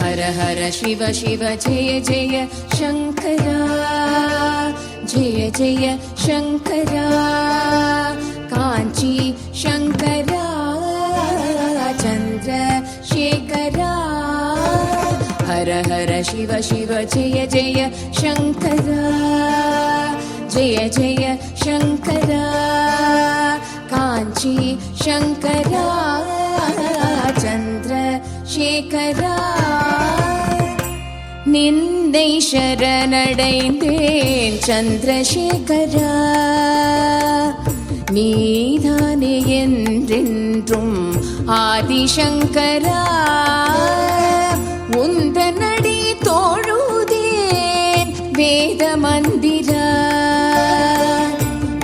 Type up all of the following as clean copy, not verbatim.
हर हर शिव शिव जय जय शंकरा, जय जय शंकरा, कांची शंकरा, चंद्रशेखरा। हर हर शिव शिव जय जय शंकरा, जय जय शंकरा, कांची शंकरा, चंद्रशेखरा। நிந்தை சரணடைந்தேன் சந்திரசேகரா, நீதானே என்றென்றும் ஆதிசங்கரா. உந்தனடி தோழுதேன் வேத மந்திரா,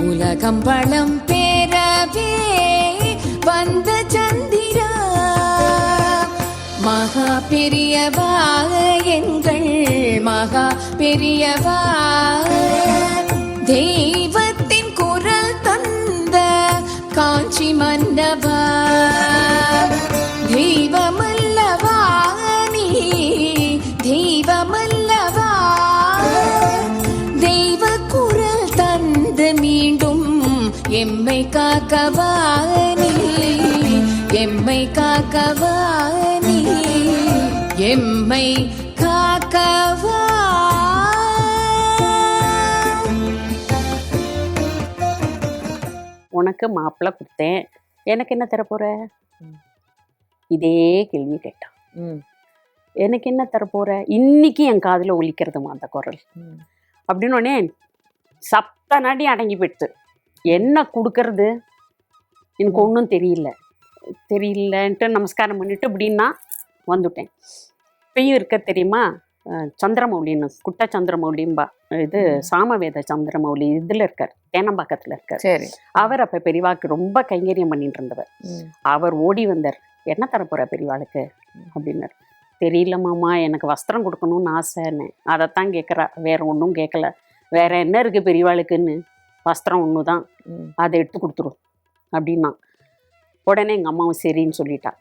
உலகம் பலம் பெறவே வந்த சந்திரா. மகா பெரியவா எங்கள் மகா பெரியவா, தெய்வத்தின் குரல் தந்த காஞ்சி மன்னவா. தெய்வமல்லவா நீ, தெய்வமல்லவா, தெய்வ குரல் தந்து மீண்டும் எம்மை காக்கவா நீ, எம்மை காக்கவா நீ, எம்மை காக்கவா. உனக்கு மாப்பிள்ளை கொடுத்தேன், எனக்கு என்ன தரப்போற? இதே கேள்வி கேட்டான். எனக்கு என்ன தரப்போற? இன்னைக்கு என் காதில் ஒலிக்கிறதுமா அந்த குரல். அப்படின்னு உடனே சப்த நாடி அடங்கி போயிடுது. என்ன கொடுக்கறது எனக்கு ஒன்றும் தெரியலன்ட்டு நமஸ்காரம் பண்ணிட்டு இப்படின்னா வந்துட்டேன். இப்பயும் இருக்க தெரியுமா, சந்திரமௌலின்னு, குட்ட சந்திரமௌலிம்பா, இது சாமவேத சந்திரமௌலி இதில் இருக்கார், தேனம்பாக்கத்தில் இருக்கார். சரி. அவர் அப்போ பெரியவாக்கு ரொம்ப கைங்கரியம் பண்ணிட்டு இருந்தவர். அவர் ஓடி வந்தார், என்ன தரப்போகிற பெரியவாளுக்கு அப்படின்னார். தெரியல மாமா, எனக்கு வஸ்திரம் கொடுக்கணும்னு ஆசைன்னு. அதைத்தான் கேட்குறா, வேற ஒன்றும் கேட்கல. வேற என்ன இருக்குது பெரியவாளுக்குன்னு? வஸ்திரம் ஒன்று தான், அதை எடுத்து கொடுத்துரும் அப்படின்னா. உடனே எங்கள் அம்மாவும் சரின்னு சொல்லிட்டா.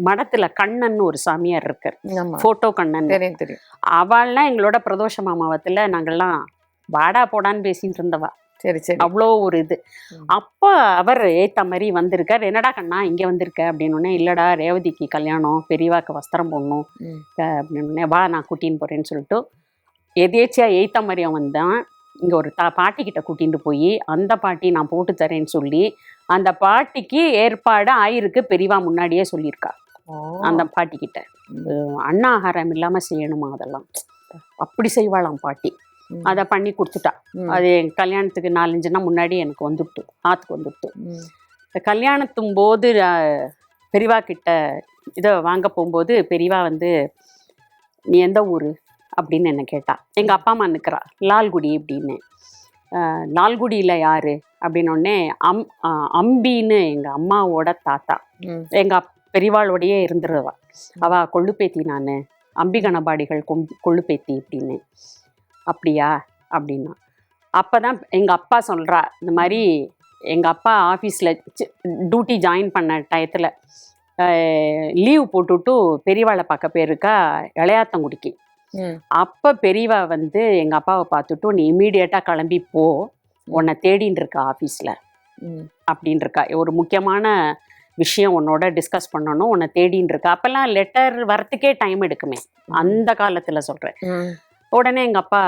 மடத்துல கண்ணன்னு ஒரு சாமியார் இருக்கார், போட்டோ கண்ணன் தெரியும். அவள்லாம் எங்களோட பிரதோஷ மாமாவத்துல நாங்கள்லாம் வாடா போடான்னு பேசிட்டு இருந்தவா. சரி சரி, அவ்வளோ ஒரு இது. அப்போ அவர் ஏத்த மாதிரி வந்திருக்கார். என்னடா கண்ணா இங்கே வந்திருக்க அப்படின்னோடனே, இல்லடா ரேவதிக்கு கல்யாணம், பெரியவாக்கு வஸ்திரம் போடணும் அப்படின்னோடனே, வா நான் கூட்டின்னு போறேன்னு சொல்லிட்டு எதேச்சியா ஏத்த மாதிரியும் வந்தான். இங்கே ஒரு பாட்டிக்கிட்ட கூட்டிகிட்டு போய் அந்த பாட்டி நான் போட்டு தரேன்னு சொல்லி அந்த பாட்டிக்கு ஏற்பாடு ஆயிருக்கு. பெரியவா முன்னாடியே சொல்லியிருக்கா அந்த பாட்டிக்கிட்ட, அண்ணா ஆகாரம் இல்லாமல் செய்யணுமா அதெல்லாம், அப்படி செய்வாளாம் பாட்டி. அதை பண்ணி கொடுத்துட்டா. அது என் கல்யாணத்துக்கு 4-5 நாள் முன்னாடி எனக்கு வந்துவிட்டு, ஆற்றுக்கு வந்துவிட்டு. கல்யாணத்தும் போது பெரியவா கிட்ட இதை வாங்க போகும்போது பெரியவா வந்து, நீ எந்த ஊர் அப்படின்னு என்ன கேட்டா. எங்கள் அப்பா அம்மா நிற்கிறா, லால்குடி அப்படின்னு. லால்குடியில் யார் அப்படின்னோடனே, அம்பின்னு எங்கள் அம்மாவோட தாத்தா, எங்கள் பெரியவாளோடையே இருந்துருவா. அவள் கொள்ளுப்பேத்தி, நான் அம்பிகணபாடிகள் கொள்ளுப்பேத்தி அப்படின்னு. அப்படியா அப்படின்னா. அப்போ தான் எங்கள் அப்பா சொல்கிறா, இந்த மாதிரி எங்கள் அப்பா ஆஃபீஸில் டியூட்டி ஜாயின் பண்ண டயத்தில் லீவ் போட்டுவிட்டு பெரியவாளை பார்க்க போயிருக்கா இளையாத்தங்குடிக்கு. அப்போ பெரியவா வந்து எங்கள் அப்பாவை பார்த்துட்டு, நீ இம்மீடியட்டாக கிளம்பி போ, உன்னை தேடின்னு இருக்கா ஆஃபீஸில் அப்படின்னு இருக்கா. ஒரு முக்கியமான விஷயம் உன்னோட டிஸ்கஸ் பண்ணணும், உன்னை தேடின்னு இருக்கா. அப்போல்லாம் லெட்டர் வரத்துக்கே டைம் எடுக்குமே அந்த காலத்தில் சொல்கிறேன். உடனே எங்கள் அப்பா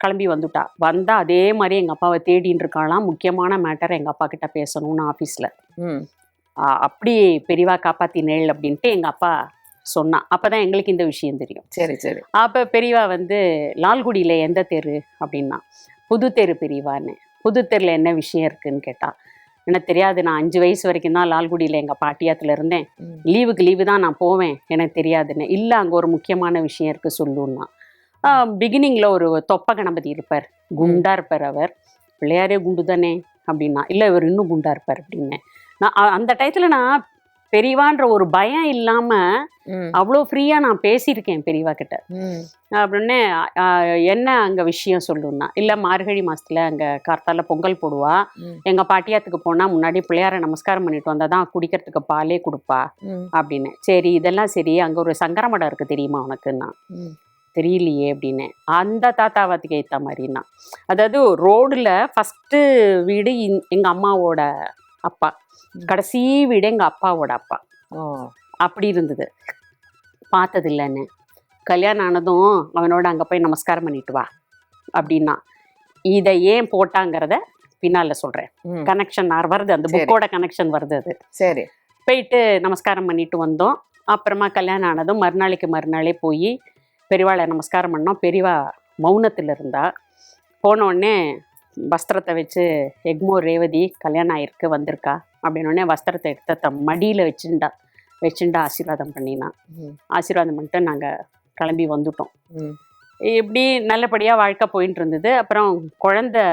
கிளம்பி வந்துட்டா. வந்தால் அதே மாதிரி எங்கள் அப்பாவை தேடின்னு இருக்காளாம். முக்கியமான மேட்டர் எங்கள் அப்பா கிட்ட பேசணும்னு ஆஃபீஸில். அப்படி பெரியவா காப்பாத்தினேள் அப்படின்ட்டு எங்கள் அப்பா சொன்னான். அப்போ தான் எங்களுக்கு இந்த விஷயம் தெரியும். சரி சரி. அப்போ பெரியவா வந்து, லால்குடியில் எந்த தெரு அப்படின்னா, புது தெரு பெரியவான்னு. புது தெருவில் என்ன விஷயம் இருக்குன்னு கேட்டால், எனக்கு தெரியாது, நான் 5 வயசு வரைக்கும் தான் லால்குடியில் எங்கள் பாட்டியாத்தில் இருந்தேன், லீவு தான் நான் போவேன், எனக்கு தெரியாதுன்னு. இல்லை, அங்கே ஒரு முக்கியமான விஷயம் இருக்குது சொல்லுன்னா. பிகினிங்கில் ஒரு தொப்ப கணபதி இருப்பார், குண்டா இருப்பார். அவர் பிள்ளையாரே குண்டு தானே அப்படின்னா. இல்லை, இவர் இன்னும் குண்டா இருப்பார் அப்படின்னு. நான் அந்த டயத்தில் நான் பெரியவான்ற ஒரு பயம் இல்லாம அவ்வளோ ஃப்ரீயா நான் பேசியிருக்கேன் பெரியவா கிட்ட. அப்படின்னு என்ன அங்க விஷயம் சொல்லுன்னா, இல்ல மார்கழி மாசத்துல அங்க கார்த்தால பொங்கல் போடுவா, எங்க பாட்டியாத்துக்கு போனா முன்னாடி பிள்ளையார நமஸ்காரம் பண்ணிட்டு வந்தாதான் குடிக்கிறதுக்கு பாலே கொடுப்பா அப்படின்னு. சரி இதெல்லாம் சரி, அங்க ஒரு சங்கர மடம் இருக்கு தெரியுமா உனக்குன்னா, தெரியலையே அப்படின்னு. அந்த தாத்தாவாத்துக்கு ஏற்ற மாதிரின்னா, அதாவது ரோடுல ஃபஸ்ட்டு வீடு எங்க அம்மாவோட அப்பா, கடைசி வீடு எங்க அப்பாவோட அப்பா. அப்படி இருந்தது. பார்த்தது இல்லைன்னு, கல்யாணம் ஆனதும் அவனோட அங்கே போய் நமஸ்காரம் பண்ணிட்டு வா அப்படின்னா. இதை ஏன் போட்டாங்கிறத பின்னால சொல்றேன். கனெக்ஷன் வருது, அந்த புக்கோட கனெக்ஷன் வருது. அது சரி. போயிட்டு நமஸ்காரம் பண்ணிட்டு வந்தோம். அப்புறமா கல்யாணம் ஆனதும் மறுநாளே போய் பெரியவாளை நமஸ்காரம் பண்ணோம். பெரியவா மௌனத்தில் இருந்தா. போனோடனே வஸ்திரத்தை வச்சு, எக்மோர் ரேவதி கல்யாணம் ஆயிருக்கு வந்திருக்கா அப்படின்னோடனே வஸ்திரத்தை எடுத்த மடியில் வச்சுண்டா ஆசீர்வாதம் பண்ணினா. ஆசீர்வாதம் பண்ணிட்டு நாங்கள் கிளம்பி வந்துட்டோம். இப்படி நல்லபடியாக வாழ்க்கை போயிட்டு இருந்தது. அப்புறம் குழந்தை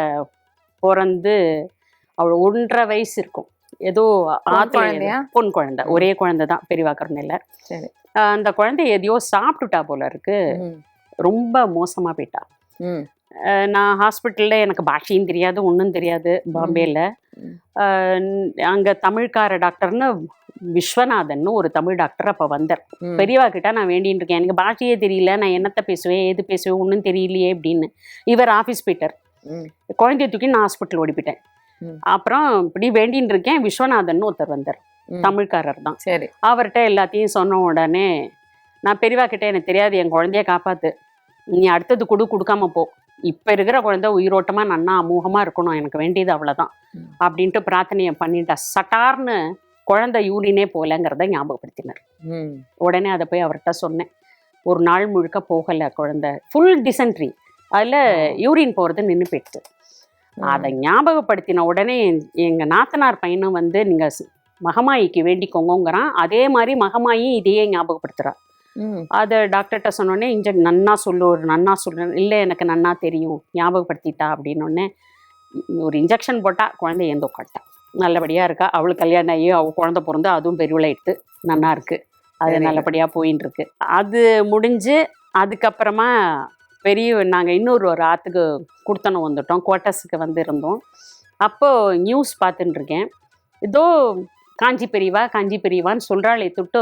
பிறந்து அவள் 1.5 வயசு இருக்கும் ஏதோ. பொன் குழந்தை, ஒரே குழந்தை தான் பெரியவா கருணையில். அந்த குழந்தை எதையோ சாப்பிட்டுட்டா போல இருக்கு, ரொம்ப மோசமாக போயிட்டா. நான் ஹாஸ்பிட்டலில் எனக்கு பாஷையும் தெரியாது, ஒன்றும் தெரியாது பாம்பேயில். அங்கே தமிழ்கார டாக்டர்னு விஸ்வநாதன் ஒரு தமிழ் டாக்டர் அப்போ வந்தார். பெரியவா கிட்ட நான் வேண்டின்னு இருக்கேன், எனக்கு பாஷையே தெரியல, நான் என்னத்தை பேசுவேன் ஏது பேசுவேன் ஒன்றும் தெரியலையே அப்படின்னு. இவர் ஆஃபீஸ் போயிட்டார். குழந்தைய தூக்கி நான் ஹாஸ்பிட்டல் ஓடிப்பிட்டேன். அப்புறம் இப்படி வேண்டின்னு இருக்கேன், விஸ்வநாதன் ஒருத்தர் வந்தார், தமிழ்காரர் தான். சரி. அவர்கிட்ட எல்லாத்தையும் சொன்ன உடனே நான் பெரியவா கிட்டே எனக்கு தெரியாது, என் குழந்தைய காப்பாத்து, நீ அடுத்தது கொடுக்காம போ, இப்போ இருக்கிற குழந்தை உயிரோட்டமாக நன்னா அமோகமாக இருக்கணும், எனக்கு வேண்டியது அவ்வளோதான் அப்படின்ட்டு பிரார்த்தனையை பண்ணிட்டா. சட்டார்னு குழந்தை யூரினே போகலங்கிறத ஞாபகப்படுத்தினார். உடனே அதை போய் அவர்கிட்ட சொன்னேன். ஒரு நாள் முழுக்க போகலை குழந்தை, ஃபுல் டிசென்ட்ரி, அதில் யூரின் போகிறது நின்று போயிடுச்சு. அதை ஞாபகப்படுத்தின உடனே எங்கள் நாத்தனார் பையனும் வந்து நீங்கள் மகமாயிக்கு வேண்டிக்கோங்கிறான். அதே மாதிரி மகமாயி இதையே ஞாபகப்படுத்துகிறா. அதை டாக்டர்கிட்ட சொன்னோடனே நன்னா சொல்லு, இல்லை எனக்கு நன்னா தெரியும், ஞாபகப்படுத்திட்டா அப்படின்னோடனே ஒரு இன்ஜெக்ஷன் போட்டால் குழந்தை ஏந்தோ காட்டா, நல்லபடியாக இருக்கா. அவளுக்கு கல்யாணம் ஆகி அவள் குழந்தை பிறந்து அதுவும் பெரியவளை எடுத்து நன்னா இருக்குது, அது நல்லபடியாக போயின்னு இருக்கு. அது முடிஞ்சு அதுக்கப்புறமா நாங்கள் இன்னொரு ஆற்றுக்கு கொடுத்தனம் வந்துட்டோம், குவார்ட்டர்ஸுக்கு வந்து இருந்தோம். அப்போது நியூஸ் பார்த்துட்டு இருக்கேன், ஏதோ காஞ்சி பெரியவான்னு சொல்கிறாளே தொட்டு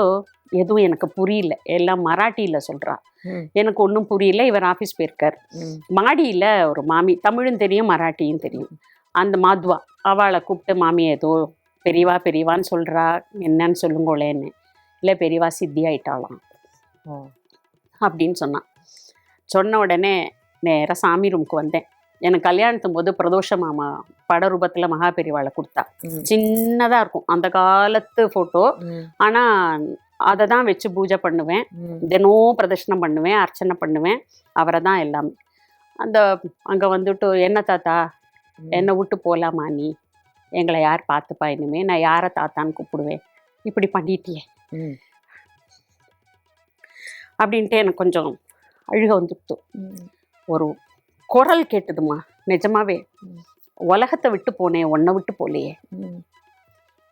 எதுவும் எனக்கு புரியல, எல்லாம் மராட்டியில் சொல்கிறா, எனக்கு ஒன்றும் புரியல. இவர் ஆஃபீஸ் போயிருக்கார். மாடியில் ஒரு மாமி, தமிழும் தெரியும் மராட்டியும் தெரியும், அந்த மாத்வா, அவளை கூப்பிட்டு மாமி ஏதோ பெரியவான்னு சொல்கிறா, என்னன்னு சொல்லுங்களேன்னு. இல்லை பெரியவா சித்தி ஆயிட்டாளாம் அப்படின்னு சொன்ன உடனே நேராக சாமி ரூமுக்கு வந்தேன். எனக்கு கல்யாணத்தும் போது பிரதோஷ மாமா பட ரூபத்தில் மகா பெரியவாளை கொடுத்தா. சின்னதாக இருக்கும், அந்த காலத்து ஃபோட்டோ. ஆனால் அதை தான் வச்சு பூஜை பண்ணுவேன், தினம் பிரதர்ஷனம் பண்ணுவேன், அர்ச்சனை பண்ணுவேன், அவரை தான் எல்லாமே. அங்கே வந்துட்டு என்ன தாத்தா என்னை விட்டு போகலாமா, நீ எங்களை யார் பார்த்துப்பா, இனிமே நான் யாரை தாத்தான்னு கூப்பிடுவேன், இப்படி பண்ணிட்டியே அப்படின்ட்டு எனக்கு கொஞ்சம் அழுக வந்துட்டு. ஒரு குரல் கேட்டுதுமா, நிஜமாவே உலகத்தை விட்டு போனேன், உன்னை விட்டு போலையே,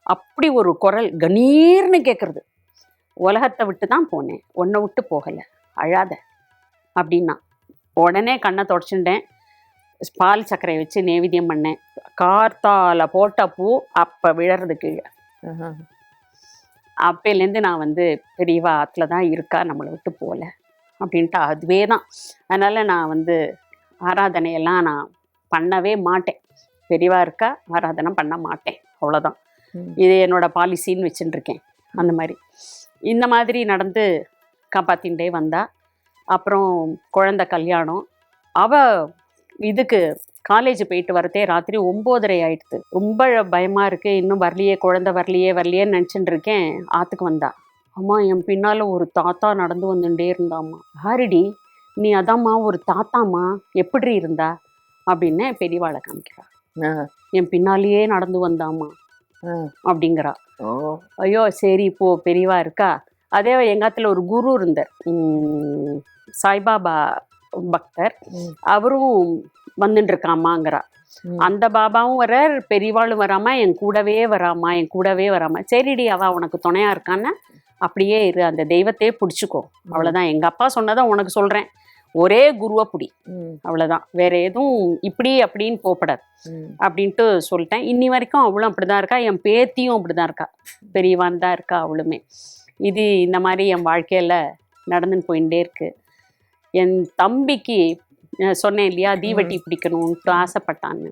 அப்படி ஒரு குரல் கணீர்னு கேட்குறது. உலகத்தை விட்டு தான் போனேன், உன்னை விட்டு போகலை, அழாத அப்படின்னா. உடனே கண்ணை தொடச்சுட்டேன், பால் சர்க்கரை வச்சு நைவேத்தியம் பண்ணேன். கார்த்தால போட்ட பூ அப்போ விழறது கீழே. அப்போலேருந்து நான் வந்து பெரியவா ஆற்றுல தான் இருக்கா, நம்மளை விட்டு போகல அப்படின்ட்டு அதுவே தான். அதனால் நான் வந்து ஆராதனையெல்லாம் நான் பண்ணவே மாட்டேன், பெரியவா இருக்கா ஆராதனை பண்ண மாட்டேன், அவ்வளோதான். இது என்னோட பாலிசின்னு வச்சுட்டுருக்கேன். அந்த மாதிரி இந்த மாதிரி நடந்து காப்பாற்றின்ண்டே வந்தா. அப்புறம் குழந்தை கல்யாணம், இதுக்கு காலேஜ் போயிட்டு வரதே ராத்திரி 9:30 ஆயிடுது. ரொம்ப பயமாக இருக்குது, இன்னும் குழந்தை வரலையேன்னு நினச்சிட்டு இருக்கேன். ஆற்றுக்கு வந்தா, அம்மா என் பின்னால் ஒரு தாத்தா நடந்து வந்துட்டே இருந்தாம்மா. ஹாரிடி நீ அதாம்மா ஒரு தாத்தாம்மா, எப்படி இருந்தா அப்படின்னு பெரியவாளை காமிக்கிறா. என் பின்னாலேயே நடந்து வந்தாம்மா அப்படிங்கிறா. ஐயோ சரி இப்போ பெரியவா இருக்கா. அதே எங்காத்துல ஒரு குரு இருந்தார், சாய்பாபா பக்தர், அவரும் வந்துட்டு இருக்காமாங்கிறா. அந்த பாபாவும் வரார், பெரியவாளும் வராமா, என் கூடவே வராமா. சரிடி அவ உனக்கு துணையா இருக்கான்னு அப்படியே இரு, அந்த தெய்வத்தையே பிடிச்சிக்கோ, அவ்வளவுதான். எங்க அப்பா சொன்னதை உனக்கு சொல்றேன், ஒரே குருவை பிடி, அவ்வளவுதான். வேற எதுவும் இப்படி அப்படின்னு போகப்படாது அப்படின்ட்டு சொல்லிட்டேன். இன்னி வரைக்கும் அவளும் அப்படிதான் இருக்கா, என் பேத்தியும் அப்படிதான் இருக்கா, பெரியவான் தான் இருக்கா அவளுமே. இது இந்த மாதிரி என் வாழ்க்கையில நடந்துன்னு போயிட்டே இருக்கு. என் தம்பிக்கு சொன்னேன் இல்லையா, தீவட்டி பிடிக்கணும்னு ஆசைப்பட்டான்னு.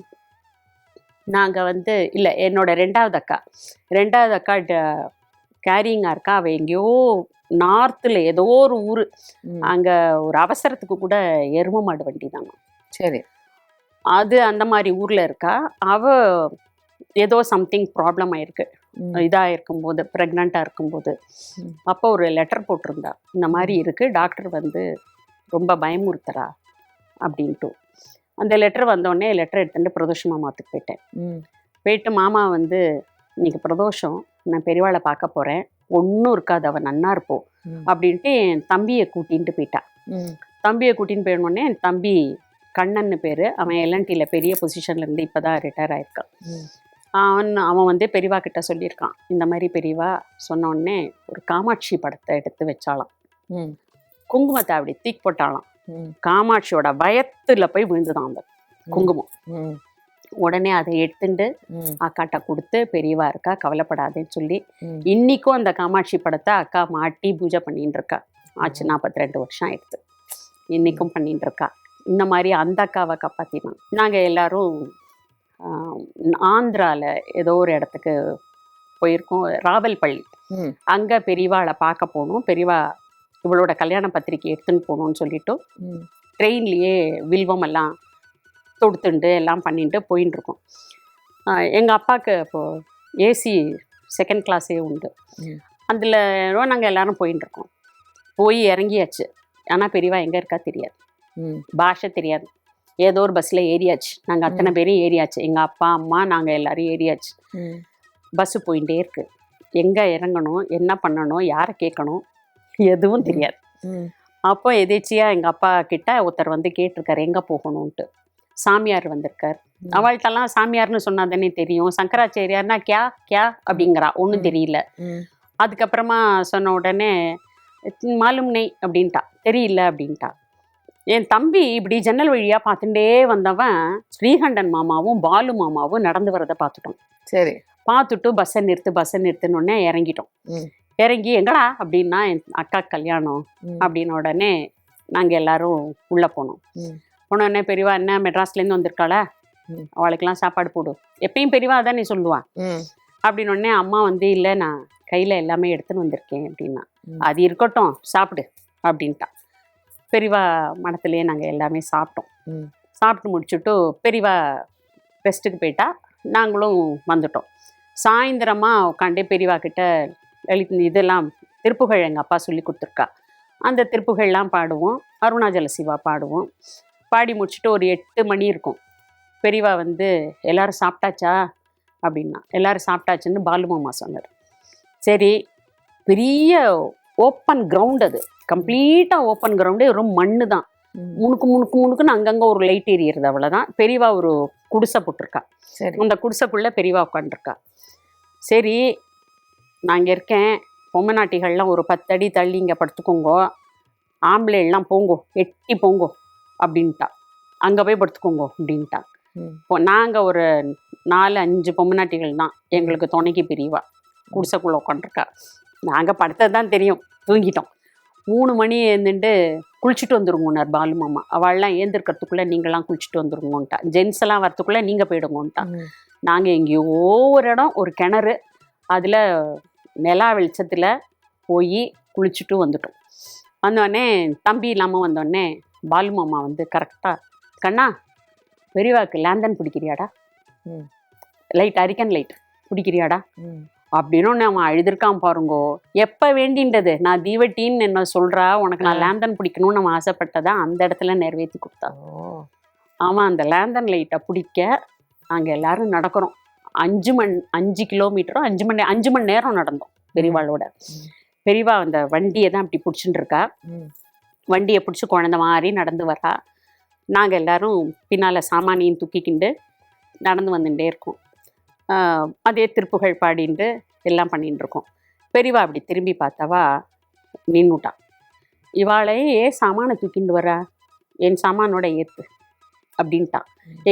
நாங்கள் வந்து இல்லை, என்னோட ரெண்டாவது அக்கா கேரிங்கா இருக்கா. அவள் எங்கேயோ நார்த்தில் ஏதோ ஒரு ஊர், அங்கே ஒரு அவசரத்துக்கு கூட எரும மாடு வண்டி தாங்க. சரி. அது அந்த மாதிரி ஊரில் இருக்கா. அவள் ஏதோ சம்திங் ப்ராப்ளம் ஆயிருக்கு, இதாக இருக்கும்போது, ப்ரெக்னெண்ட்டாக இருக்கும்போது. அப்போ ஒரு லெட்டர் போட்டிருந்தா, இந்த மாதிரி இருக்குது, டாக்டர் வந்து ரொம்ப பயமுறுத்துறா அப்படின்ட்டு. அந்த லெட்டர் வந்தோடனே லெட்டர் எடுத்துட்டு பிரதோஷ மாமாத்துக்கு போயிட்டு மாமா வந்து இன்னைக்கு பிரதோஷம், நான் பெரியவாளை பார்க்க போகிறேன், ஒன்றும் இருக்காது, அவன் நன்னா இருப்போம் அப்படின்ட்டு என் தம்பியை கூட்டின்ட்டு போயிட்டா. தம்பியை கூட்டின்னு போயிடணுன்னே, என் தம்பி கண்ணன்னு பேர், அவன் எல்என்டியில் பெரிய பொசிஷன்லேருந்து இப்போ தான் ரிட்டையர் ஆகிருக்கான். அவன் வந்து பெரியவா கிட்ட சொல்லியிருக்கான், இந்த மாதிரி பெரியவா சொன்னோடனே ஒரு காமாட்சி படத்தை எடுத்து வச்சாலாம், குங்குமத்தை அப்படி தூக்கி போட்டாலாம், காமாட்சியோட பயத்துல போய் விழுந்துதான் அந்த குங்குமம். உடனே அதை எடுத்துட்டு அக்காட்ட கொடுத்து, பெரியவா இருக்கா கவலைப்படாதேன்னு சொல்லி இன்னைக்கும் அந்த காமாட்சி படத்தை அக்கா மாட்டி பூஜை பண்ணிட்டு இருக்கா. ஆச்சு 42 வருஷம் ஆயிடுச்சு, இன்னைக்கும் பண்ணிட்டு இருக்கா. இந்த மாதிரி அந்த அக்காவை காப்பாத்தினான். நாங்கள் எல்லாரும் ஆந்திராவில் ஏதோ ஒரு இடத்துக்கு போயிருக்கோம், ராவல்பள்ளி. அங்கே பெரியவாளை பார்க்க போகணும், பெரியவா இவளோட கல்யாண பத்திரிக்கை எடுத்துன்னு போகணும்னு சொல்லிட்டு ட்ரெயின்லேயே வில்வம் எல்லாம் தொடுத்துண்டு எல்லாம் பண்ணிட்டு போயின்னு இருக்கோம். எங்கள் அப்பாவுக்கு இப்போது ஏசி செகண்ட் கிளாஸே உண்டு, அதில் நாங்கள் எல்லோரும் போயின்னு இருக்கோம். போய் இறங்கியாச்சு. ஆனால் பெரியவா எங்கே இருக்கா தெரியாது, பாஷை தெரியாது. ஏதோ ஒரு பஸ்ஸில் ஏறியாச்சு, நாங்கள் அத்தனை பேரும் ஏறியாச்சு, எங்கள் அப்பா அம்மா நாங்கள் எல்லோரும் ஏறியாச்சு. பஸ்ஸு போயிட்டே இருக்குது. எங்கே இறங்கணும், என்ன பண்ணணும், யாரை கேட்கணும், எதுவும் தெரியாது. அப்போ எதேச்சியாக எங்கள் அப்பா கிட்ட ஒருத்தர் வந்து கேட்டிருக்காரு எங்கே போகணுன்ட்டு. சாமியார் வந்திருக்கார். அவள்கிட்டலாம் சாமியார்னு சொன்னா தானே தெரியும், சங்கராச்சாரியார்னா கியா அப்படிங்கிறா, ஒன்றும் தெரியல. அதுக்கப்புறமா சொன்ன உடனே மாலும் நெய் அப்படின்ட்டா, தெரியல அப்படின்ட்டா. என் தம்பி இப்படி ஜன்னல் வழியாக பார்த்துட்டே வந்தவன் ஸ்ரீகண்டன் மாமாவும் பாலு மாமாவும் நடந்து வரதை பார்த்துட்டோம். சரி. பார்த்துட்டு பஸ்ஸை நிறுத்துனோடனே இறங்கிட்டோம். இறங்கி எங்கடா அப்படின்னா, என் அக்கா கல்யாணம் அப்படின்ன உடனே நாங்கள் எல்லாரும் உள்ளே போனோம். போனோடனே பெரியவா என்ன மெட்ராஸ்லேருந்து வந்திருக்காளா, அவளுக்கெல்லாம் சாப்பாடு போடு, எப்பயும் பெரியவா தான் நீ சொல்லுவான் அப்படின்னோடனே அம்மா வந்து இல்லை நான் கையில் எல்லாமே எடுத்துன்னு வந்திருக்கேன் அப்படின்னா, அது இருக்கட்டும் சாப்பிடு அப்படின்ட்டா. பெரியவா மடத்துலேயே நாங்கள் எல்லாமே சாப்பிட்டோம். சாப்பிட்டு முடிச்சுட்டு பெரியவா ரெஸ்ட்டுக்கு போயிட்டா, நாங்களும் வந்துட்டோம். சாயந்தரமாக உட்காண்டே பெரியவா கிட்ட இதெல்லாம் திருப்புகழ் எங்கள் அப்பா சொல்லி கொடுத்துருக்கா, அந்த திருப்புகள்லாம் பாடுவோம், அருணாச்சல சிவா பாடுவோம். பாடி முடிச்சுட்டு ஒரு 8 மணி இருக்கும். பெரியவா வந்து எல்லோரும் சாப்பிட்டாச்சா அப்படின்னா, எல்லோரும் சாப்பிட்டாச்சுன்னு பாலு மாமா சொன்னார். சரி, பெரிய ஓப்பன் கிரவுண்ட், அது கம்ப்ளீட்டாக ஓப்பன் கிரவுண்டு, ரொம்ப மண்ணு தான், முணுக்குன்னு அங்கங்கே ஒரு லைட் எரியுறது, அவ்வளோதான். பெரியவா ஒரு குடிசை போட்டிருக்கா, அந்த குடிசைக்குள்ளே பெரியவா உட்காந்துருக்கா. சரி நான் இங்கே இருக்கேன், பொம்மை நாட்டிகள்லாம் ஒரு 10 அடி தள்ளி இங்கே படுத்துக்கோங்கோ, ஆம்பளை எல்லாம் போங்கோ, எட்டி போங்கோ அப்படின்ட்டா, அங்கே போய் படுத்துக்கோங்கோ அப்படின்ட்டா. இப்போ நாங்கள் ஒரு 4-5 பொம்மை நாட்டிகள் தான் எங்களுக்கு துணைக்கு பெரியவா குடிசைக்குள்ளே உட்காந்துருக்கா. நாங்கள் படுத்தது தான் தெரியும், தூங்கிட்டோம். 3 மணி எழுந்துட்டு குளிச்சுட்டு வந்துருங்கன்னார் பாலு மாமா. அவள்லாம் ஏந்திருக்கிறதுக்குள்ளே நீங்களாம் குளிச்சுட்டு வந்துருங்கோன்ட்டா, ஜென்ஸ் எல்லாம் வரத்துக்குள்ளே நீங்கள் போயிடுங்கோன்ட்டா. நாங்கள் எங்கேயோ ஒரு இடம், ஒரு கிணறு, அதில் நிலா வெளிச்சத்தில் போய் குளிச்சுட்டு வந்துட்டோம். வந்தோடனே தம்பி இல்லாமல் வந்தோடனே பாலு மாமா வந்து கரெக்டாக, கண்ணா பெரியவாக்கு லேந்தன் பிடிக்கிறியாடா, லைட் அரிக்கன் லைட் பிடிக்கிறியாடா அப்படின்னு அவன் அழுதுருக்கான் பாருங்கோ. எப்போ வேண்டின்றது, நான் தீவட்டின்னு என்ன சொல்கிறா, உனக்கு நான் லேந்தன் பிடிக்கணும்னு நம்ம ஆசைப்பட்டதா அந்த இடத்துல நிறைவேற்றி கொடுத்தா. அவன் அந்த லேந்தன் லைட்டை பிடிக்க நாங்கள் எல்லோரும் நடக்கிறோம். 5 கிலோமீட்டரோ 5 மணி நேரம் நடந்தோம் பெரியவாளோட. பெரியவா அந்த வண்டியை தான் அப்படி பிடிச்சிட்டு இருக்கா, வண்டியை பிடிச்சி குழந்த மாதிரி நடந்து வரா. நாங்கள் எல்லோரும் பின்னால் சாமானியும் தூக்கிக்கிண்டு நடந்து வந்துட்டே இருக்கோம். அதே திருப்புகழ் பாடிட்டு எல்லாம் பண்ணிட்டு இருக்கோம். பெரியவா அப்படி திரும்பி பார்த்தவா நின்னுட்டா. இவாளே சாமானை தூக்கிட்டு வரா, என் சாமானோட ஏற்று அப்படின்ட்டா.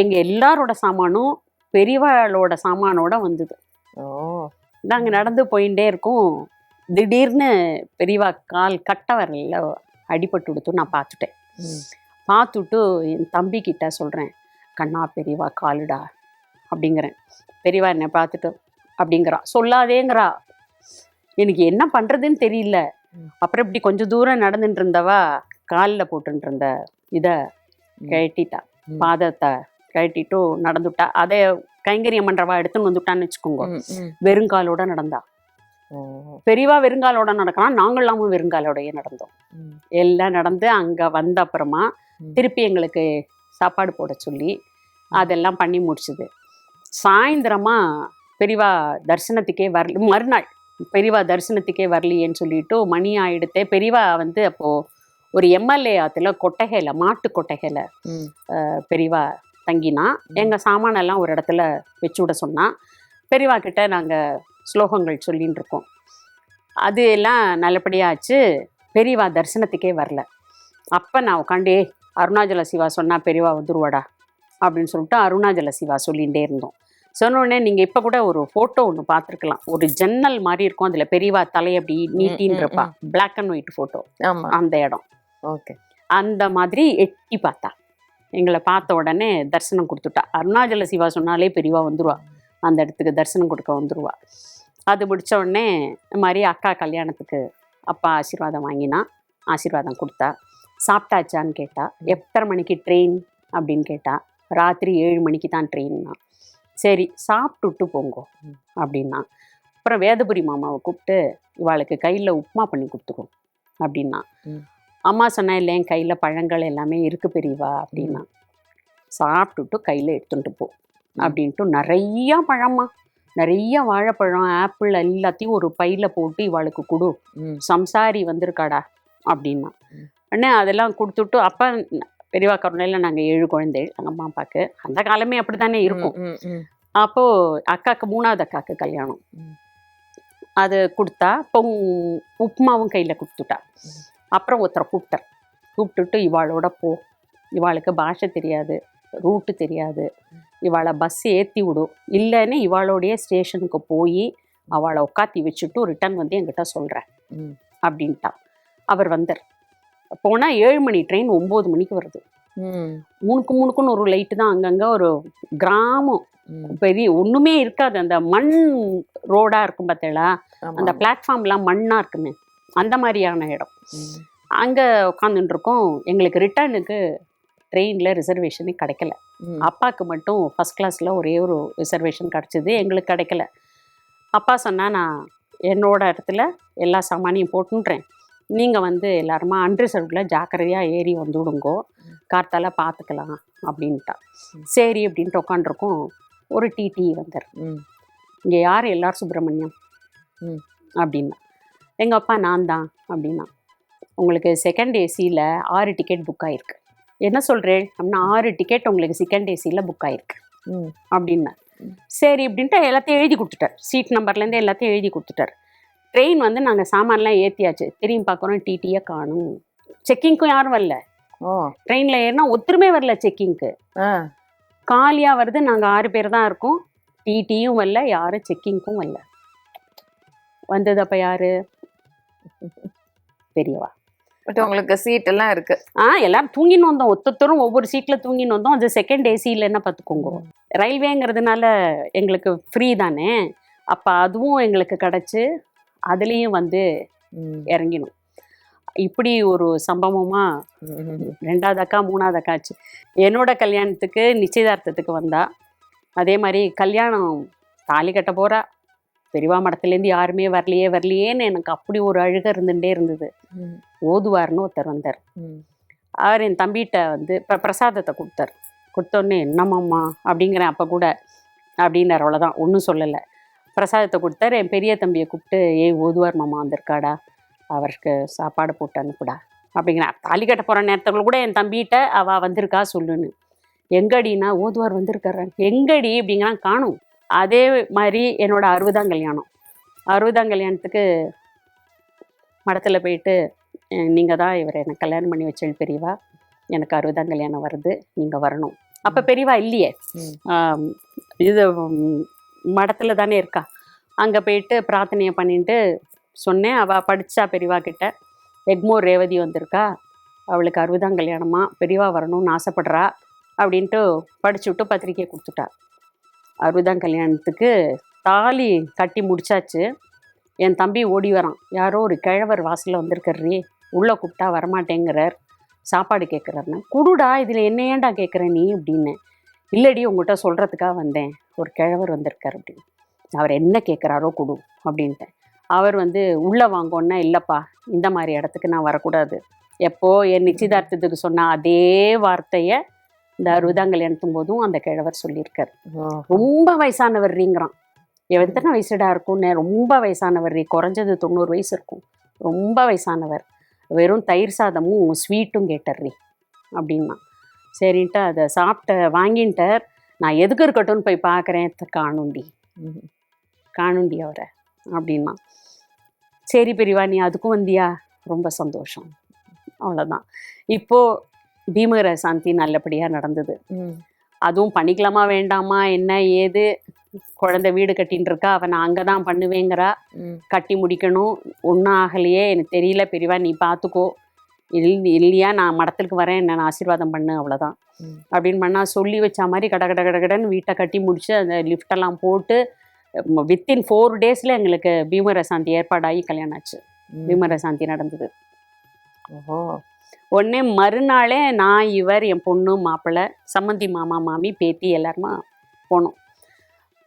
எங்கள் எல்லாரோட சாமானும் பெரியவாளோட சாமானோட வந்தது. நாங்கள் நடந்து போயிட்டே இருக்கோம். திடீர்னு பெரியவா கால் கட்ட வரல அடிபட்டு கொடுத்து நான் பார்த்துட்டேன். பார்த்துட்டு என் தம்பிக்கிட்ட சொல்கிறேன், கண்ணா பெரியவா காலுடா அப்படிங்கிறேன். பெரியவா என்னை பார்த்துட்டு அப்படிங்கிறா, சொல்லாதேங்கிறா. எனக்கு என்ன பண்ணுறதுன்னு தெரியல. அப்புறம் இப்படி கொஞ்சம் தூரம் நடந்துட்டு இருந்தவா காலில் போட்டுட்டு இருந்த இதை கழட்டிட்டா, பாதத்தை கழட்டிட்டு நடந்துட்டா. அதை கைங்கரியம் பண்ணுறவா எடுத்துன்னு வந்துட்டான்னு வச்சுக்கோங்க. வெறுங்காலோட நடந்தா. பெரியவா வெறுங்காலோட நடக்கலாம், நாங்களாமும் வெறுங்காலோடையே நடந்தோம். எல்லாம் நடந்து அங்கே வந்த அப்புறமா திருப்பி எங்களுக்கு சாப்பாடு போட சொல்லி அதெல்லாம் பண்ணி முடிச்சுது. சாயந்தரமா பெரியவா தரிசனத்துக்கே வரல. மறுநாள் பெரியவா தரிசனத்துக்கே வரலையேன்னு சொல்லிட்டு மணி ஆயிடுத்தே. பெரியவா வந்து அப்போது ஒரு எம்எல்ஏ ஆற்றுல கொட்டகையில், மாட்டு கொட்டகையில் பெரியவா தங்கினா. எங்கள் சாமானெல்லாம் ஒரு இடத்துல வச்சு விட சொன்னால் பெரியவா கிட்ட நாங்கள் ஸ்லோகங்கள் சொல்லின்னு இருக்கோம். அது எல்லாம் நல்லபடியாச்சு. பெரியவா தரிசனத்துக்கே வரல. அப்போ நான் உட்காண்டே அருணாச்சல சிவா சொன்னால் பெரியவா வந்துருவாடா அப்படின்னு சொல்லிட்டு அருணாச்சல சிவா சொல்லிகிட்டே இருந்தோம். சொன்னோடனே நீங்கள் இப்போ கூட ஒரு ஃபோட்டோ ஒன்று பார்த்துருக்கலாம். ஒரு ஜன்னல் மாதிரி இருக்கும், அதில் பெரியவா தலை அப்படி நீட்டின்னு இருப்பா. Black and white photo. அந்த இடம். ஓகே. அந்த மாதிரி எட்டி பார்த்தா. எங்களை பார்த்த உடனே தரிசனம் கொடுத்துட்டா. அருணாச்சல சிவா சொன்னாலே பெரியவா வந்துடுவா, அந்த இடத்துக்கு தரிசனம் கொடுக்க வந்துடுவா. அது முடித்த உடனே இந்த மாதிரி அக்கா கல்யாணத்துக்கு அப்பா ஆசீர்வாதம் வாங்கினா, ஆசீர்வாதம் கொடுத்தா. சாப்பிட்டாச்சான்னு கேட்டா. எத்தனை மணிக்கு ட்ரெயின் அப்படின்னு கேட்டா. ராத்திரி 7 மணிக்கு தான் ட்ரெயின்னா. சரி சாப்பிட்டுட்டு போங்கோ அப்படின்னா. அப்புறம் வேதபுரி மாமாவை கூப்பிட்டு இவாளுக்கு கையில் உப்புமா பண்ணி கொடுத்துரும் அப்படின்னா. அம்மா சொன்னா, இல்லை என் கையில் பழங்கள் எல்லாமே இருக்குது பெரியவா அப்படின்னா. சாப்பிட்டுட்டு கையில் எடுத்துகிட்டு போ அப்படின்ட்டு நிறையா பழமா, நிறைய வாழைப்பழம், ஆப்பிள் எல்லாத்தையும் ஒரு பையில் போட்டு இவாளுக்கு கொடு, சம்சாரி வந்திருக்காடா அப்படின்னா. உடனே அதெல்லாம் கொடுத்துட்டு அப்போ பெரியவா கருணையில் நாங்கள் 7 குழந்தைகள் எங்கள் அம்மா அப்பாவுக்கு. அந்த காலமே அப்படி தானே இருக்கும். அப்போது அக்காவுக்கு 3வது அக்காவுக்கு கல்யாணம். அது கொடுத்தா. உப்புமாவும் கையில் கொடுத்துட்டா. அப்புறம் ஒருத்தரை கூப்பிட்டுட்டு இவாளோட போ, இவாளுக்கு பாஷை தெரியாது, ரூட்டு தெரியாது, இவாளை பஸ் ஏற்றி விடும், இல்லைன்னு இவாளோடைய ஸ்டேஷனுக்கு போய் அவளை உட்காத்தி வச்சுட்டு ரிட்டர்ன் வந்து என்கிட்ட சொல்கிறேன் அப்படின்ட்டா. அவர் வந்தார். போனால் 7 மணி ட்ரெயின் 9 மணிக்கு வருது. மூணுக்குன்னு ஒரு லைட்டு தான். அங்கங்கே ஒரு கிராமம், பெரிய ஒன்றுமே இருக்காது. அந்த மண் ரோடாக இருக்கும் பார்த்தீங்களா, அந்த பிளாட்ஃபார்ம்லாம் மண்ணாக இருக்குமே, அந்த மாதிரியான இடம். அங்கே உட்காந்துட்டு இருக்கோம். எங்களுக்கு ரிட்டர்னுக்கு ட்ரெயினில் ரிசர்வேஷனே கிடைக்கல. அப்பாவுக்கு மட்டும் ஃபஸ்ட் கிளாஸில் ஒரே ஒரு ரிசர்வேஷன் கிடச்சிது, எங்களுக்கு கிடைக்கல. அப்பா சொன்னால், நான் என்னோட இடத்துல எல்லா சாமானியும் போட்டுன்றேன், நீங்கள் வந்து எல்லாருமா அன்ரிசர்வ்டில் ஜாக்கிரதையாக ஏறி வந்துவிடுங்கோ, கார்த்தால பார்த்துக்கலாம் அப்படின்ட்டா. சரி அப்படின்ட்டு உட்காண்ட்ருக்கோம். ஒரு டிடி வந்தார். இங்கே யார் எல்ஆர் சுப்பிரமணியம் அப்படின்னா. எங்கள் அப்பா நான் தான் அப்படின்னா. உங்களுக்கு செகண்ட் ஏசியில் 6 டிக்கெட் புக் ஆகிருக்கு. என்ன சொல்கிறேன் அப்படின்னா, 6 டிக்கெட் உங்களுக்கு செகண்ட் ஏசியில் புக் ஆகிருக்கு அப்படின்னா. சரி அப்படின்ட்டு எல்லாத்தையும் எழுதி கொடுத்துட்டார். சீட் நம்பர்லேருந்து எல்லாத்தையும் எழுதி கொடுத்துட்டார். ட்ரெயின் வந்து நாங்கள் சாமான்லாம் ஏற்றியாச்சு. திரும்பி பார்க்குறோம், டிடியை காணும். செக்கிங்க்கும் யாரும் வரல. ட்ரெயினில் ஏறினா ஒத்துருமே வரல செக்கிங்க்கு. காலியாக வருது. நாங்கள் 6 பேர் தான் இருக்கோம். டிடியும் வரல, யாரும் செக்கிங்க்கும் வரல. வந்தது அப்போ யாரு? பெரியவா. பட் உங்களுக்கு சீட் எல்லாம் இருக்கு. எல்லாரும் தூங்கின்னு வந்தோம். ஒருத்தரும் ஒவ்வொரு சீட்டில் தூங்கின்னு வந்தோம். அது செகண்ட் ஏசியில் என்ன பார்த்துக்கோங்க. ரயில்வேங்கிறதுனால எங்களுக்கு ஃப்ரீ தானே. அப்போ அதுவும் எங்களுக்கு கிடச்சி அதுலேயும் வந்து இறங்கினோம். இப்படி ஒரு சம்பவமாக 2வது அக்கா 3வது அக்கா ஆச்சு. என்னோட கல்யாணத்துக்கு நிச்சயதார்த்தத்துக்கு வந்தா. அதே மாதிரி கல்யாணம் தாலி கட்ட போகிறா. பெரியவா மடத்துலேருந்து யாருமே வரலையேன்னு எனக்கு அப்படி ஒரு அழுகை இருந்துகிட்டே இருந்தது. ஓதுவார்னு ஒருத்தர் வந்தார். அவர் என் தம்பிகிட்ட வந்து பிரசாதத்தை கொடுத்தார். கொடுத்தோடனே என்னம்மாம்மா அப்படிங்கிறேன் அப்போ கூட அப்படின்னார். அவ்வளோதான், ஒன்றும் சொல்லலை. பிரசாதத்தை கொடுத்தார். என் பெரிய தம்பியை கூப்பிட்டு, ஓதுவார் மாமா வந்திருக்காடா, அவருக்கு சாப்பாடு போட்டு அனுப்புடா அப்படிங்கிறேன். தாலி கட்ட போகிற நேரத்தில் கூட என் தம்பிகிட்ட அவள் வந்திருக்கா சொல்லுன்னு. எங்கடின்னா ஓதுவார் வந்திருக்காரு. எங்கடி அப்படிங்கிறான், காணும். அதே மாதிரி என்னோட 60ஆம் கல்யாணம். 60ஆம் கல்யாணத்துக்கு மடத்தில் போயிட்டு, நீங்கள் தான் இவரை எனக்கு கல்யாணம் பண்ணி வச்சல் பெரியவா, எனக்கு 60ஆம் கல்யாணம் வருது, நீங்கள் வரணும். அப்போ பெரியவா இல்லையே, இது மடத்தில் தானே இருக்கா. அங்கே போயிட்டு பிரார்த்தனையை பண்ணிட்டு சொன்னேன். அவள் படித்தா பெரியவா கிட்ட, எக்மோர் ரேவதி வந்திருக்கா, அவளுக்கு 60ஆம் கல்யாணமா, பெரியவா வரணும்னு ஆசைப்படுறா அப்படின்ட்டு படிச்சு விட்டு பத்திரிக்கையை கொடுத்துட்டா. 60ஆம் கல்யாணத்துக்கு தாலி கட்டி முடிச்சாச்சு. என் தம்பி ஓடி வரான், யாரோ ஒரு கிழவர் வாசலில் வந்திருக்கறீ, உள்ளே கூப்பிட்டா வரமாட்டேங்கிறார், சாப்பாடு கேட்குறாருன்னு. குடுடா, இதில் என்ன ஏன்டா கேட்குற நீ அப்படின்னு. இல்லடி, உங்கள்கிட்ட சொல்கிறதுக்காக வந்தேன், ஒரு கிழவர் வந்திருக்கார் அப்படின்னு. அவர் என்ன கேட்குறாரோ கொடு அப்படின்ட்டேன். அவர் உள்ளே வாங்கோன்னா, இல்லைப்பா இந்த மாதிரி இடத்துக்கு நான் வரக்கூடாது. எப்போ என் நிச்சயதார்த்தத்துக்கு சொன்ன அதே வார்த்தையை இந்த 60ஆம் கல்யாணத்தும் போதும் அந்த கிழவர் சொல்லியிருக்கார். ரொம்ப வயசானவர்றீங்கிறான். எத்தனை வயசுடா இருக்கும்னு. ரொம்ப வயசானவர், குறைஞ்சது 90 வயசு இருக்கும், ரொம்ப வயசானவர். வெறும் தயிர் சாதமும் ஸ்வீட்டும் கேட்டர்றி அப்படின்னா. சரின்ட்டு அதை வாங்கிட்டார். நான் எதுக்கு இருக்கட்டும்னு போய் பார்க்குறேன், காணுண்டி அவரை அப்படின்னா. சரி பெரியவா, நீ அதுக்கும் வந்தியா, ரொம்ப சந்தோஷம், அவ்வளோதான். இப்போது பீமர சாந்தி நல்லபடியாக நடந்தது. அதுவும் பண்ணிக்கலாமா வேண்டாமா என்ன ஏது, குழந்தை வீடு கட்டின்னு இருக்கா, அவன் நான் அங்கே தான் பண்ணுவேங்கிறா, கட்டி முடிக்கணும், ஒன்றும் ஆகலையே, எனக்கு தெரியல பெரியவா, நீ பார்த்துக்கோ, இல்லையா நான் மடத்துக்கு வரேன், என்ன நான் ஆசீர்வாதம் பண்ணு, அவ்வளோதான் அப்படின்னு பண்ணால். சொல்லி வச்ச மாதிரி கடன்னு வீட்டை கட்டி முடித்து அந்த லிஃப்டெல்லாம் போட்டு வித்தின் 4 டேஸில் எங்களுக்கு பீமர சாந்தி ஏற்பாடாகி கல்யாணம் ஆச்சு. பீமர சாந்தி நடந்தது. ஓஹோ. உடனே மறுநாளே நான், இவர், என் பொண்ணு, மாப்பிள்ளை, சம்மந்தி, மாமா, மாமி, பேத்தி எல்லாருமா போனோம்.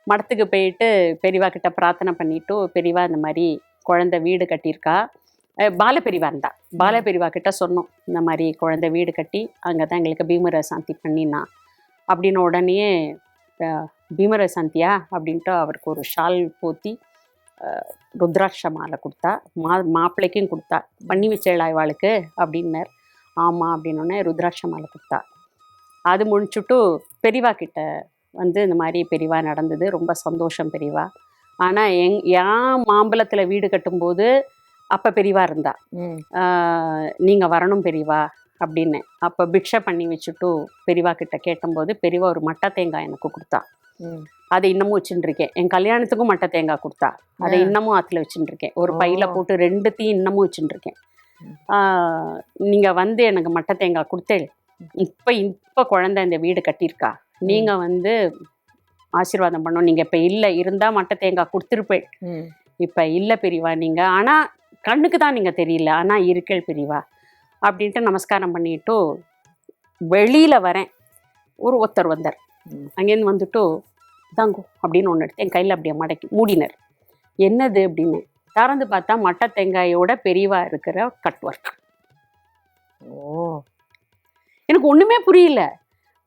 மடத்துக்கு போயிட்டு பெரியவா கிட்ட பிரார்த்தனை பண்ணிவிட்டு, பெரியவா இந்த மாதிரி குழந்தை வீடு கட்டியிருக்கா, பாலபெரிவா இருந்தா, பாலபெரிவா கிட்ட சொன்னோம், இந்த மாதிரி குழந்தை வீடு கட்டி அங்கே தான் எங்களுக்கு பீமர சாந்தி பண்ணினா அப்படின்னு. உடனே பீமர சாந்தியா அப்படின்ட்டு அவருக்கு ஒரு ஷால் போத்தி ருத்ராட்ச மாலை கொடுத்தா, மாப்பிள்ளைக்கும் கொடுத்தா. பண்ணி வச்சேளா இவாளுக்கு அப்படின்னார். ஆமாம் அப்படின்னோடனே ருத்ராட்ச மாலை கொடுத்தா. அது முடிச்சுட்டு பெரியவா கிட்ட இந்த மாதிரி பெரியவா நடந்தது, ரொம்ப சந்தோஷம் பெரியவா. ஆனால் என் மாம்பழத்தில் வீடு கட்டும்போது அப்போ பெரியவா இருந்தா, நீங்கள் வரணும் பெரியவா அப்படின்னு. அப்போ பிக்ஷை பண்ணி வச்சுட்டு பெரியவா கிட்ட கேட்டபோது பெரியவா ஒரு மட்டை தேங்காய் எனக்கு கொடுத்தா. அதை இன்னமும் வச்சுட்டுருக்கேன். என் கல்யாணத்துக்கும் மட்டை தேங்காய் கொடுத்தா, அதை இன்னமும் ஆற்றுல வச்சுட்டுருக்கேன். ஒரு பையில் போட்டு 2த்தையும் இன்னமும் வச்சுட்டுருக்கேன். நீங்கள் எனக்கு மட்டை தேங்காய் கொடுத்தேள், இப்போ குழந்தை இந்த வீடு கட்டியிருக்கா, நீங்கள் ஆசீர்வாதம் பண்ணோம். நீங்கள் இப்போ இல்லை, இருந்தால் மட்டை தேங்காய் கொடுத்துருப்பேன், இப்போ இல்லை பெரியவா நீங்கள், ஆனால் கண்ணுக்கு தான் நீங்கள் தெரியல, ஆனால் இருக்கேள் பெரியவா அப்படின்ட்டு நமஸ்காரம் பண்ணிட்டு வெளியில் வரேன். ஒருத்தர் வந்தார். அங்கேருந்து வந்துட்டு தாங்கோ அப்படின்னு ஒன்று எடுத்து என் கையில் அப்படியே மடக்கி மூடினர். என்னது அப்படின்னு திறந்து பார்த்தா மட்டை தேங்காயோட பெரியவா இருக்கிற கட் ஒர்க். ஓ, எனக்கு ஒன்றுமே புரியல.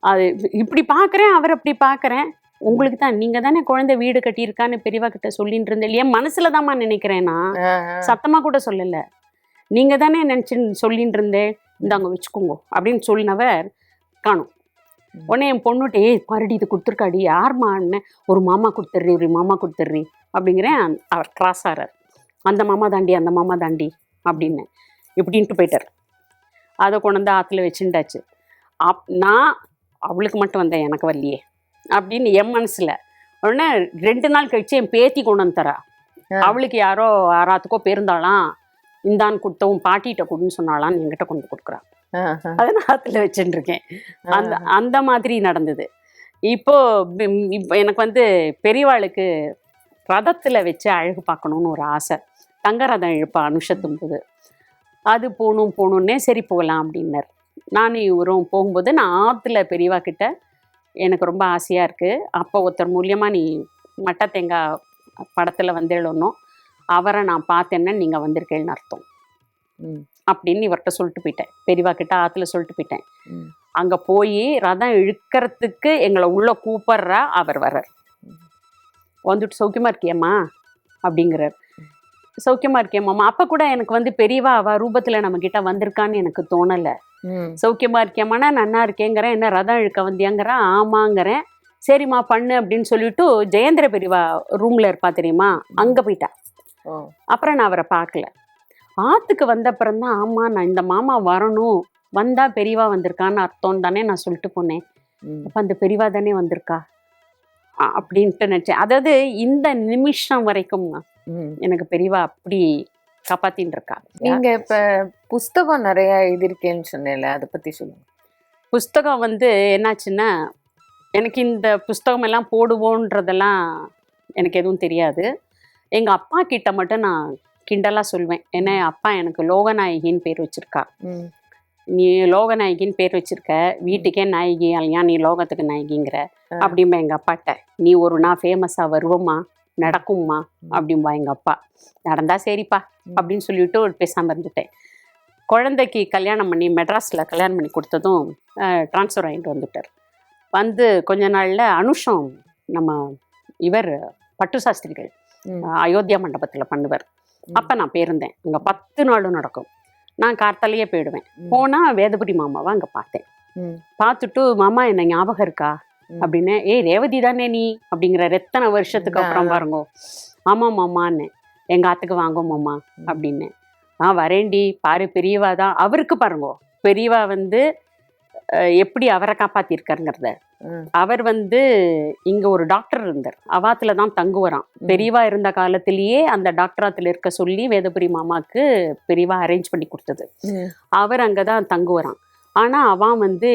அது இப்படி பார்க்குறேன், அவர் அப்படி பார்க்குறேன். உங்களுக்கு தான், நீங்கள் தானே குழந்தை வீடு கட்டியிருக்கான்னு பெரியவா கிட்ட சொல்லிட்டு இருந்தேன் இல்லையா, மனசில் தான்மா நினைக்கிறேன்னா, சத்தமாக கூட சொல்லலை. நீங்கள் தானே நினச்சி சொல்லிட்டு இருந்தேன், இந்தாங்க வச்சுக்கோங்க அப்படின்னு சொல்லினவர் காணும். உடனே என் பொண்ணுகிட்டே, பாருடி இது கொடுத்துருக்காடி, யார்மா அண்ணன், ஒரு மாமா கொடுத்துட்றி, ஒரு மாமா கொடுத்துட்றி அப்படிங்கிறேன். அவர் கிராஸ் ஆகிறார், அந்த மாமா தாண்டி, அந்த மாமா தாண்டி அப்படின்னு இப்படின்ட்டு போயிட்டார். அதை கொண்டு ஆற்றுல வச்சுட்டாச்சு. நான் அவளுக்கு மட்டும் வந்தேன், எனக்கு வரலையே அப்படின்னு என் மனசில். உடனே 2 நாள் கழிச்சு என் பேத்தி கொண்டு வந்து தரா. அவளுக்கு யாரோ ஆறாத்துக்கோ பேருந்தாலாம், இந்தான்னு கொடுத்தவும் பாட்டிகிட்ட கொடுன்னு சொன்னாலான்னு என்கிட்ட கொண்டு கொடுக்குறான். அதை நான் ஆற்றுல வச்சுட்டுருக்கேன். அந்த மாதிரி நடந்தது. இப்போ எனக்கு பெரியவாளுக்கு ரதத்தில் வச்சு அழகு பார்க்கணுன்னு ஒரு ஆசை. தங்க ரதம் இழுப்பா அனுஷத்தும் போது, அது போகணுன்னே சரி போகலாம் அப்படின்னார். நானும் இவரும் போகும்போது நான் ஆற்றுல பெரியவா கிட்ட எனக்கு ரொம்ப ஆசையாக இருக்குது, அப்போ ஒருத்தர் மூலியமாக நீ மட்டை தேங்காய் படத்தில் எழுதணும், அவரை நான் பார்த்தேன்னா நீங்கள் வந்திருக்கேன்னு அர்த்தம் அப்படின்னு இவர்கிட்ட சொல்லிட்டு போயிட்டேன். பெரியவா கிட்ட ஆற்றுல சொல்லிட்டு போயிட்டேன். அங்கே போய் ரதம் இழுக்கிறதுக்கு எங்களை உள்ளே கூப்பிட்றா. அவர் வர்றார். வந்துட்டு சௌக்கியமாக இருக்கியம்மா அப்படிங்கிறார். சௌக்கியமா இருக்கேன் மாமா. அப்ப கூட எனக்கு வந்து பெரியவா அவ ரூபத்துல நம்ம கிட்ட வந்திருக்கான்னு எனக்கு தோணல. சௌக்கியமா இருக்கேம்மாண்ணா, நன்னா இருக்கேங்கிறேன். என்ன ரதம் இழுக்க வந்தியாங்கிறேன். ஆமாங்கிறேன். சரிம்மா பண்ணு அப்படின்னு சொல்லிட்டு ஜெயேந்திர பெரியவா ரூம்ல இருப்பா தெரியுமா, அங்க போயிட்டா. அப்புறம் நான் அவரை பார்க்கல. ஆத்துக்கு வந்த அப்புறம் தான், ஆமா நான் இந்த மாமா வரணும், வந்தா பெரியவா வந்திருக்கான்னு அர்த்தம் தானே நான் சொல்லிட்டு போனேன். அப்ப அந்த பெரியவா தானே வந்திருக்கா அப்படின்ட்டு நினைச்சேன். அதாவது இந்த நிமிஷம் வரைக்கும் எனக்கு பெரியவா அப்படி காப்பாத்தின்னு இருக்கா. நீங்க இப்ப புஸ்தகம் நிறைய எழுதிருக்கேன்னு சொன்னேன்ல, அதை பத்தி சொல்லுங்க. புஸ்தகம் வந்து என்னாச்சுன்னா, எனக்கு இந்த புஸ்தகம் எல்லாம் போடுவோன்றதெல்லாம் எனக்கு எதுவும் தெரியாது. எங்கள் அப்பா கிட்ட மட்டும் நான் கிண்டலாக சொல்வேன். ஏன்னா அப்பா எனக்கு லோகநாயகின்னு பேர் வச்சிருக்கா. நீ லோகநாயகின்னு பேர் வச்சிருக்க, வீட்டுக்கே நாயகி இல்லையா, நீ லோகத்துக்கு நாயகிங்கிற அப்படிம்பா எங்கள் அப்பாட்ட. நீ ஒரு நாள் ஃபேமஸாக வருவோம்மா, நடக்கும்மா அப்படிம்பா எங்கள் அப்பா. நடந்தா சரிப்பா அப்படின்னு சொல்லிட்டு பேசாமல் இருந்துட்டேன். குழந்தைக்கு கல்யாணம் பண்ணி மெட்ராஸில் கல்யாணம் பண்ணி கொடுத்ததும் ட்ரான்ஸ்ஃபர் ஆகிட்டு வந்துட்டார். வந்து கொஞ்ச நாளில் அனுஷம் நம்ம இவர் பட்டு சாஸ்திரிகள் அயோத்தியா மண்டபத்தில் பண்ணுவார். அப்போ நான் போயிருந்தேன். அங்கே 10 நாளும் நடக்கும். நான் கார்த்தாலேயே போயிடுவேன். போனால் வேதபுரி மாமாவை அங்கே பார்த்தேன். பார்த்துட்டு, மாமா என்ன ஞாபகம் இருக்கா அப்படின்னு. ஏய் ரேவதி தானே நீ அப்படிங்கிற, எத்தனை வருஷத்துக்கு அப்புறம் பாருங்கோ. ஆமாம் மாமான்னு. எங்கள் ஆத்துக்கு வாங்க மாமா அப்படின்னு. வரேண்டி, பாரு பெரியவா தான். அவருக்கு பாருங்கோ, பெரியவா வந்து எப்படி அவரை காப்பாத்திருக்காருங்கிறத. அவர் வந்து இங்க ஒரு டாக்டர் இருந்தார், அவாத்துல தான் தங்குவரான். பெரியவா இருந்த காலத்திலேயே அந்த டாக்டராத்துல இருக்க சொல்லி வேதபுரி மாமாக்கு பெரியவா அரேஞ்ச் பண்ணி கொடுத்தது. அவர் அங்கதான் தங்குவரான். ஆனா அவன் வந்து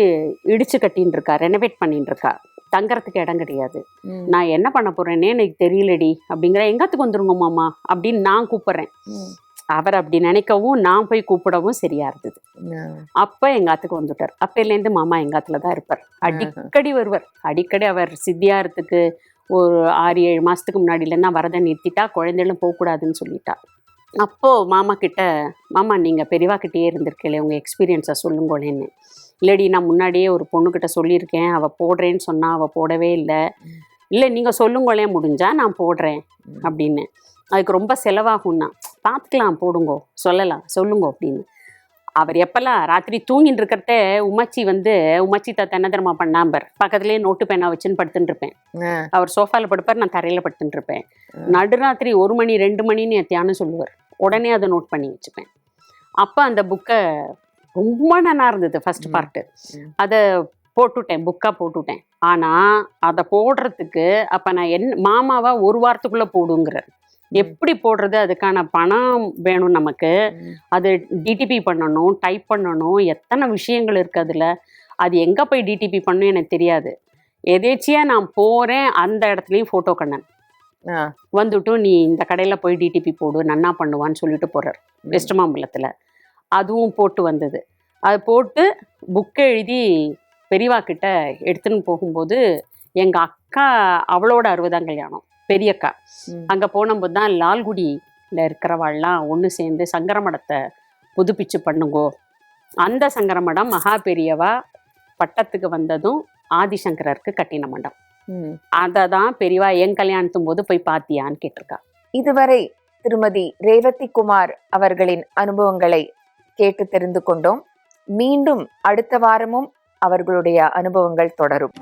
இடிச்சு கட்டின்னு இருக்கா, ரெனோவேட் பண்ணிட்டு இருக்கா, தங்கறதுக்கு இடம் கிடையாது. நான் என்ன பண்ண போறேன்னே எனக்கு தெரியலடி அப்படிங்கிற. எங்கத்துக்கு வந்துருங்க மாமா அப்படின்னு நான் கூப்பிடுறேன். அவர் அப்படி நினைக்கவும் நான் போய் கூப்பிடவும் சரியா இருந்தது. அப்ப எங்காத்துக்கு வந்துட்டார். அப்பையிலேருந்து மாமா எங்காத்துல தான் இருப்பார். அடிக்கடி வருவார். அடிக்கடி அவர் சித்தியாரத்துக்கு ஒரு 6-7 மாசத்துக்கு முன்னாடியிலேருந்து தான் வரதை நிறுத்திட்டா, குழந்தைகளும் போகக்கூடாதுன்னு சொல்லிட்டா. அப்போ மாமா கிட்ட, மாமா நீங்க பெரியவா கிட்டேயே இருந்திருக்கீங்களே, உங்க எக்ஸ்பீரியன்ஸை சொல்லுங்களேன்னு. இல்லடி, நான் முன்னாடியே ஒரு பொண்ணுக்கிட்ட சொல்லியிருக்கேன், அவள் போடுறேன்னு சொன்னா அவள் போடவே இல்லை. இல்லை நீங்கள் சொல்லுங்களே, முடிஞ்சா நான் போடுறேன் அப்படின்னு. அதுக்கு ரொம்ப செலவாகும்னா, பார்த்துக்கலாம் போடுங்கோ, சொல்லலாம் சொல்லுங்கோ அப்படின்னு. அவர் எப்பெல்லாம் ராத்திரி தூங்கிட்டு இருக்கிறத உமாச்சி வந்து, உமாச்சி தாத்தா என்ன தெரியுமா பண்ணாம்பர், பக்கத்துலேயே நோட்டு பேனா வச்சுன்னு படுத்துட்டு இருப்பேன். அவர் சோஃபாவில் படுப்பார், நான் தரையில் படுத்துட்டு இருப்பேன். நடுராத்திரி 1 மணி 2 மணின்னு எத்தியான்னு சொல்லுவார். உடனே அதை நோட் பண்ணி வச்சுப்பேன். அப்போ அந்த புக்கை ரொம்ப நல்லா இருந்தது ஃபர்ஸ்ட் பார்ட்டு. அதை போட்டுவிட்டேன், புக்காக போட்டுவிட்டேன். ஆனால் அதை போடுறதுக்கு அப்போ நான் மாமாவா 1 வாரத்துக்குள்ளே போடுங்கிறார். எப்படி போடுறது, அதுக்கான பணம் வேணும் நமக்கு, அது டிடிபி பண்ணணும், டைப் பண்ணணும், எத்தனை விஷயங்கள் இருக்குது அதில். அது எங்கே போய் டிடிபி பண்ணணும் எனக்கு தெரியாது. எதேச்சியாக நான் போகிறேன், அந்த இடத்துலையும் ஃபோட்டோ கண்ணன் வந்துட்டு நீ இந்த கடையில் போய் டிடிபி போடு, நன்னா பண்ணுவான்னு சொல்லிட்டு போகிறார் வெஸ்ட் மாம்பலத்தில். அதுவும் போட்டு வந்தது. அது போட்டு புக்கை எழுதி பெரியவா கிட்ட எடுத்துன்னு போகும்போது, எங்கள் அக்கா அவளோட 60ஆம் கல்யாணம், பெரியக்கா. அங்கே போனபோது தான் லால்குடியில் இருக்கிறவாள்லாம் ஒன்று சேர்ந்து சங்கரமடத்தை புதுப்பிச்சு பண்ணுங்கோ. அந்த சங்கரமடம் மகா பெரியவா பட்டத்துக்கு வந்ததும் ஆதிசங்கரருக்கு கட்டின மண்டம். அதை தான் பெரியவா என் கல்யாணத்தும் போது போய் பார்த்தியான்னு கேட்டிருக்கா. இதுவரை திருமதி ரேவதி குமார் அவர்களின் அனுபவங்களை கேட்டு தெரிந்து கொண்டோம். மீண்டும் அடுத்த வாரமும் அவர்களுடைய அனுபவங்கள் தொடரும்.